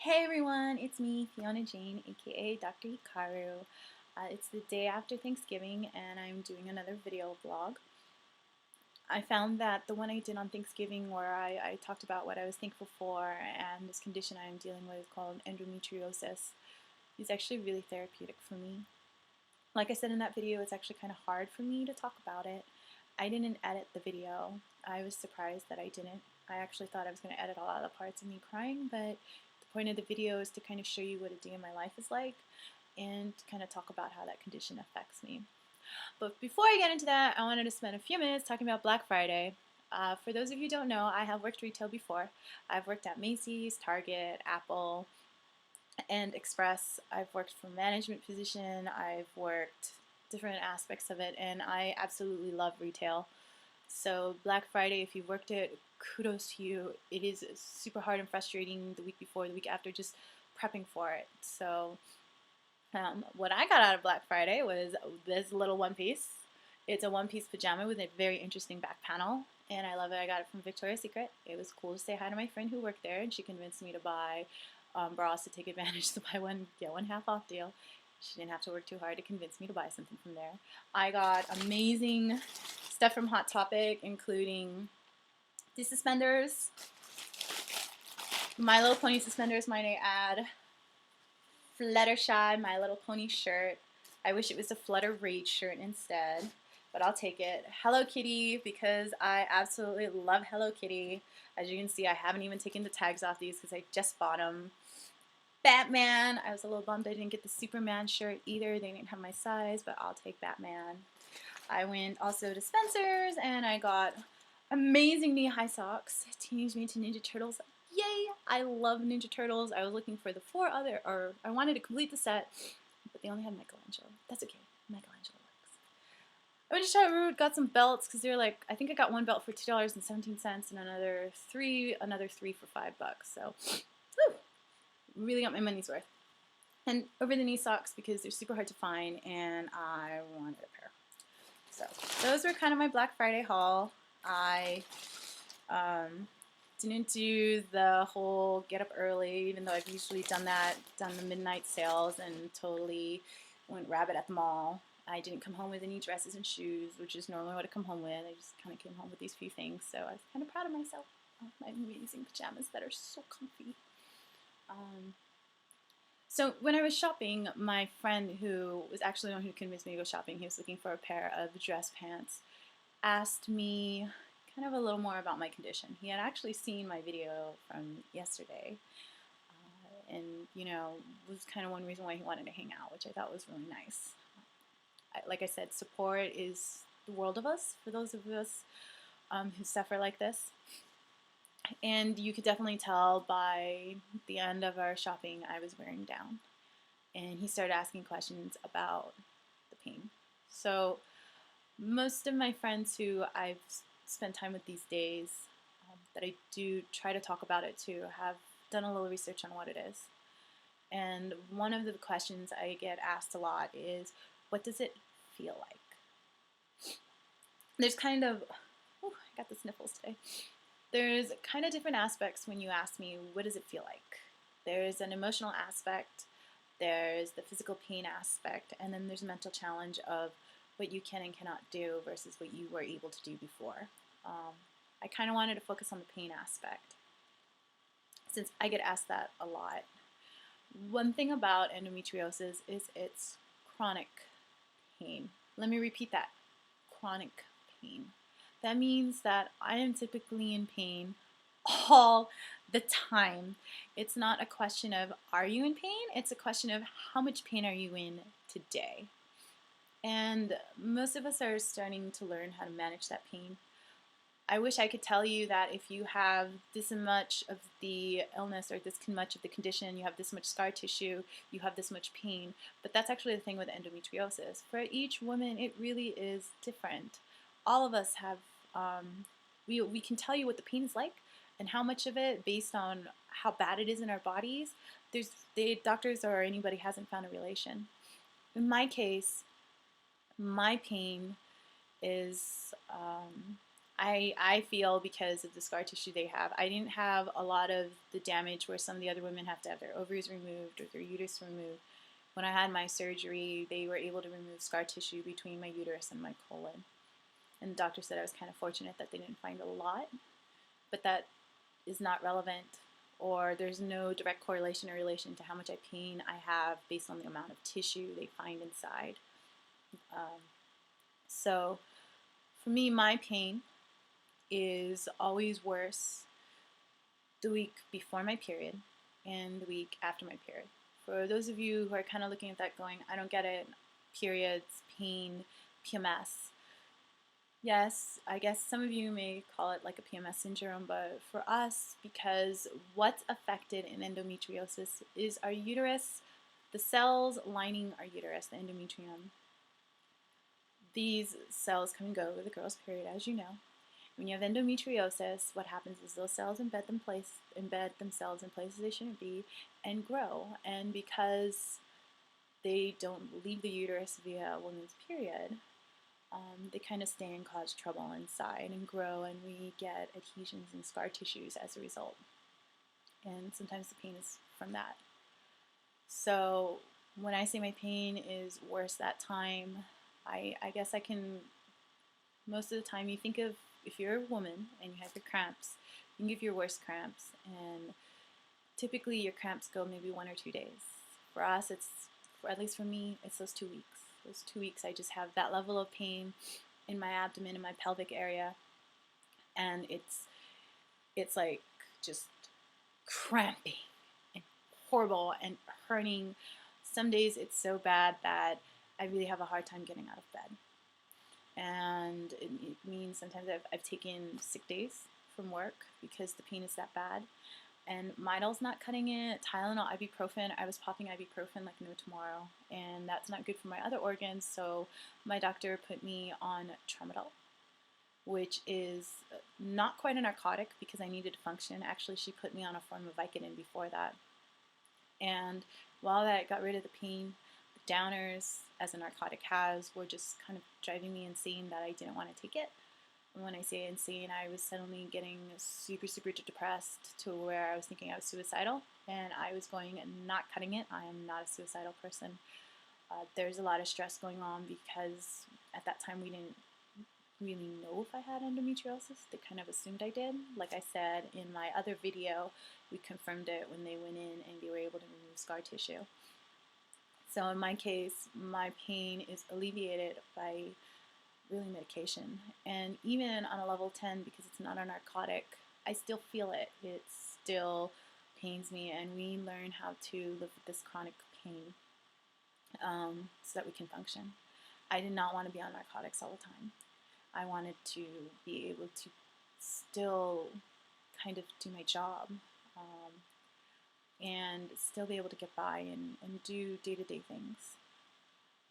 Hey everyone, it's me, Fiona Jane, aka Dr. Hikaru. It's the day after Thanksgiving and I'm doing another video vlog. I found that the one I did on Thanksgiving where I talked about what I was thankful for and this condition I am dealing with called endometriosis is actually really therapeutic for me. Like I said in that video, it's actually kind of hard for me to talk about it. I didn't edit the video. I was surprised that I didn't. I actually thought I was going to edit a lot of the parts of me crying, but the point of the video is to kind of show you what a day in my life is like and to kind of talk about how that condition affects me. But before I get into that, I wanted to spend a few minutes talking about Black Friday. For those of you who don't know, I have worked retail before. I've worked at Macy's, Target, Apple, and Express. I've worked for management position. I've worked different aspects of it, and I absolutely love retail. So Black Friday, if you've worked it, kudos to you. It is super hard and frustrating the week before, the week after, just prepping for it. So what I got out of Black Friday was this little one piece. It's a one-piece pajama with a very interesting back panel, and I love it. I got it from Victoria's Secret. It was cool to say hi to my friend who worked there, and she convinced me to buy bras to take advantage of the buy one, get one half off deal. She didn't have to work too hard to convince me to buy something from there. I got amazing stuff from Hot Topic, including these suspenders, My Little Pony suspenders, might I add, Fluttershy My Little Pony shirt. I wish it was a Flutter Rage shirt instead, but I'll take it. Hello Kitty, because I absolutely love Hello Kitty. As you can see, I haven't even taken the tags off these because I just bought them. Batman, I was a little bummed I didn't get the Superman shirt either. They didn't have my size, but I'll take Batman. I went also to Spencer's and I got amazing knee-high socks. Teenage Mutant Ninja Turtles. Yay! I love Ninja Turtles. I was looking for the I wanted to complete the set, but they only had Michelangelo. That's okay. Michelangelo works. I went to Shot Root, got some belts because they're like, I think I got one belt for $2.17 and another three for $5. So, whew, really got my money's worth. And over the knee socks because they're super hard to find and I wanted a pair. So those were kind of my Black Friday haul. I didn't do the whole get up early, even though I've usually done the midnight sales and totally went rabbit at the mall. I didn't come home with any dresses and shoes, which is normally what I come home with. I just kind of came home with these few things, so I was kind of proud of myself. My amazing pajamas that are so comfy. So when I was shopping, my friend who was actually the one who convinced me to go shopping, he was looking for a pair of dress pants, asked me kind of a little more about my condition. He had actually seen my video from yesterday and, you know, was kind of one reason why he wanted to hang out, which I thought was really nice. Like I said, support is the world of us, for those of us who suffer like this. And you could definitely tell by the end of our shopping I was wearing down. And he started asking questions about the pain. So most of my friends who I've spent time with these days that I do try to talk about it to have done a little research on what it is. And one of the questions I get asked a lot is, what does it feel like? There's kind of, I got the sniffles today. There's kind of different aspects when you ask me, what does it feel like? There's an emotional aspect, there's the physical pain aspect, and then there's a mental challenge of what you can and cannot do versus what you were able to do before. I kind of wanted to focus on the pain aspect since I get asked that a lot. One thing about endometriosis is it's chronic pain. Let me repeat that, chronic pain. That means that I am typically in pain all the time. It's not a question of are you in pain? It's a question of how much pain are you in today? And most of us are starting to learn how to manage that pain. I wish I could tell you that if you have this much of the illness or this much of the condition, you have this much scar tissue, you have this much pain, but that's actually the thing with endometriosis. For each woman, it really is different. All of us have we can tell you what the pain is like and how much of it based on how bad it is in our bodies. The doctors or anybody hasn't found a relation. In my case, my pain is I feel because of the scar tissue they have. I didn't have a lot of the damage where some of the other women have to have their ovaries removed or their uterus removed. When I had my surgery, they were able to remove scar tissue between my uterus and my colon. And the doctor said I was kind of fortunate that they didn't find a lot, but that is not relevant, or there's no direct correlation or relation to how much pain I have based on the amount of tissue they find inside. So for me, my pain is always worse the week before my period and the week after my period. For those of you who are kind of looking at that going, I don't get it, periods, pain, PMS. Yes, I guess some of you may call it like a PMS syndrome, but for us, because what's affected in endometriosis is our uterus, the cells lining our uterus, the endometrium. These cells come and go with a girl's period, as you know. When you have endometriosis, what happens is those cells embed themselves in places they shouldn't be and grow. And because they don't leave the uterus via a woman's period, they kind of stay and cause trouble inside and grow, and we get adhesions and scar tissues as a result. And sometimes the pain is from that. So when I say my pain is worse that time, I guess I can, most of the time you think of, if you're a woman and you have your cramps, think of your worst cramps, and typically your cramps go maybe 1 or 2 days. For us, at least for me, it's those 2 weeks. Those 2 weeks I just have that level of pain in my abdomen and my pelvic area, and it's like just cramping and horrible and hurting. Some days it's so bad that I really have a hard time getting out of bed. And it means sometimes I've taken sick days from work because the pain is that bad. And Midol's not cutting it. Tylenol, ibuprofen, I was popping ibuprofen like no tomorrow. And that's not good for my other organs, so my doctor put me on tramadol, which is not quite a narcotic because I needed to function. Actually, she put me on a form of Vicodin before that. And while that got rid of the pain, the downers, as a narcotic has, were just kind of driving me insane that I didn't want to take it. And when I say insane, I was suddenly getting super, super depressed to where I was thinking I was suicidal, and I was going and not cutting it. I am not a suicidal person. There's a lot of stress going on because at that time we didn't really know if I had endometriosis. They kind of assumed I did. Like I said in my other video, we confirmed it when they went in and they were able to remove scar tissue. So in my case, my pain is alleviated by really medication. And even on a level 10, because it's not a narcotic, I still feel it. It still pains me, and we learn how to live with this chronic pain so that we can function. I did not want to be on narcotics all the time. I wanted to be able to still kind of do my job and still be able to get by and do day-to-day things.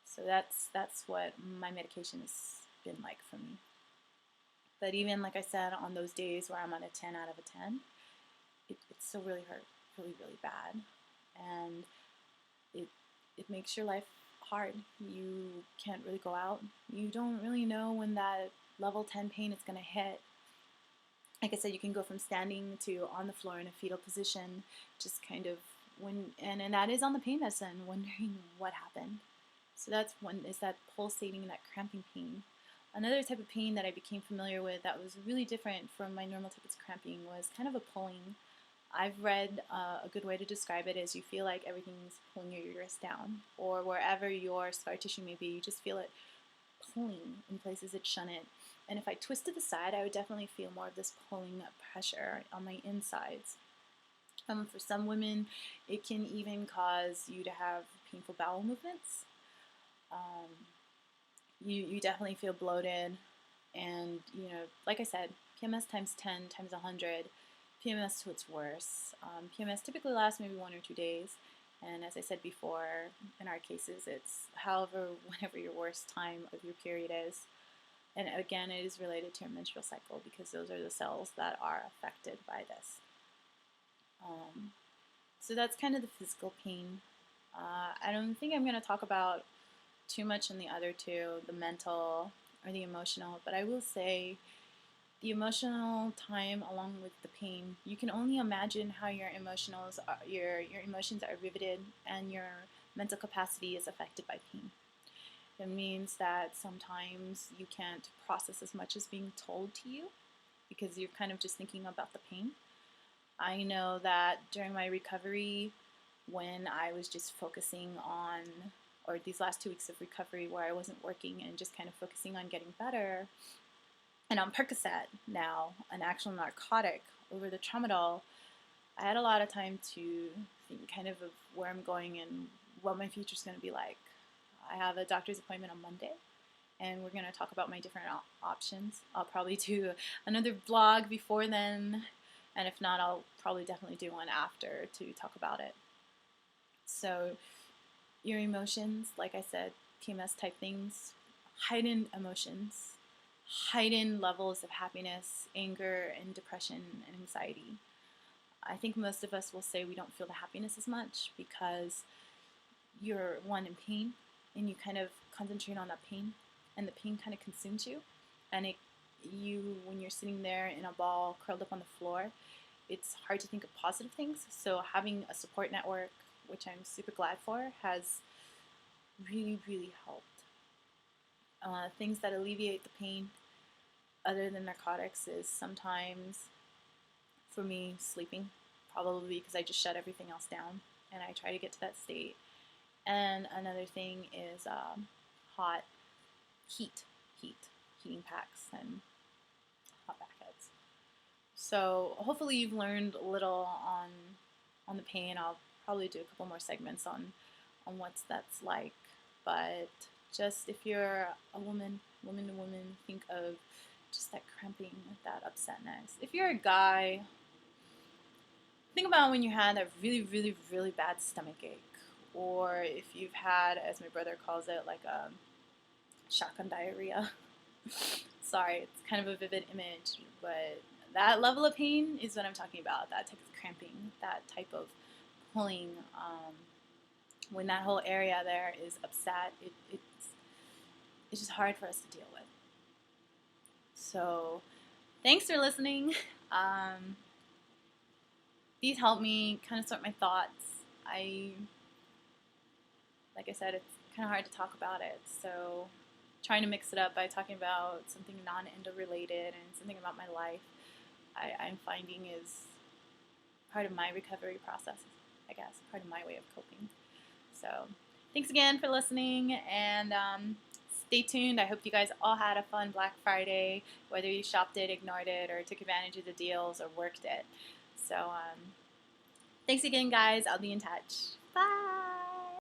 So that's what my medication has been like for me. But even, like I said, on those days where I'm on a 10 out of a 10, it still really hurt, really, really bad. And it makes your life hard. You can't really go out. You don't really know when that level 10 pain is going to hit. Like I said, you can go from standing to on the floor in a fetal position, just kind of and that is on the pain medicine, wondering what happened. So that's one, is that pulsating, that cramping pain. Another type of pain that I became familiar with that was really different from my normal type of cramping was kind of a pulling. I've read a good way to describe it is you feel like everything's pulling your uterus down, or wherever your scar tissue may be, you just feel it pulling in places it shouldn't. And if I twist to the side, I would definitely feel more of this pulling pressure on my insides. For some women, it can even cause you to have painful bowel movements. You definitely feel bloated, and like I said, PMS times 10 times 100. PMS to its worse. PMS typically lasts maybe 1 or 2 days, and as I said before, in our cases, it's whenever your worst time of your period is. And again, it is related to your menstrual cycle because those are the cells that are affected by this. So that's kind of the physical pain. I don't think I'm going to talk about too much in the other two, the mental or the emotional, but I will say the emotional time along with the pain, you can only imagine how your emotions are riveted and your mental capacity is affected by pain. It means that sometimes you can't process as much as being told to you because you're kind of just thinking about the pain. I know that during my recovery, when I was just focusing on, or these last 2 weeks of recovery where I wasn't working and just kind of focusing on getting better, and on Percocet now, an actual narcotic, over the tramadol, I had a lot of time to think kind of where I'm going and what my future is going to be like. I have a doctor's appointment on Monday, and we're going to talk about my different options. I'll probably do another vlog before then, and if not, I'll probably definitely do one after to talk about it. So your emotions, like I said, PMS type things, heightened emotions, heightened levels of happiness, anger, and depression and anxiety. I think most of us will say we don't feel the happiness as much because you're one in pain and you kind of concentrate on that pain and the pain kind of consumes you, and when you're sitting there in a ball curled up on the floor, it's hard to think of positive things. So having a support network, which I'm super glad for, has really, really helped. Things that alleviate the pain other than narcotics is sometimes, for me, sleeping, probably because I just shut everything else down and I try to get to that state. And another thing is heating packs and hot backheads. So hopefully you've learned a little on the pain. I'll probably do a couple more segments on what that's like. But just if you're a woman to woman, think of just that cramping, that upsetness. If you're a guy, think about when you had a really, really, really bad stomach ache, or if you've had, as my brother calls it, like a shotgun diarrhea. Sorry, it's kind of a vivid image, but that level of pain is what I'm talking about. That type of cramping, that type of pulling. When that whole area there is upset, it's just hard for us to deal with. So, thanks for listening. These help me kind of sort my thoughts. Like I said, it's kind of hard to talk about it. So, trying to mix it up by talking about something non-endo related and something about my life, I'm finding is part of my recovery process, I guess, part of my way of coping. So, thanks again for listening, and stay tuned. I hope you guys all had a fun Black Friday, whether you shopped it, ignored it, or took advantage of the deals or worked it. So, thanks again, guys. I'll be in touch. Bye.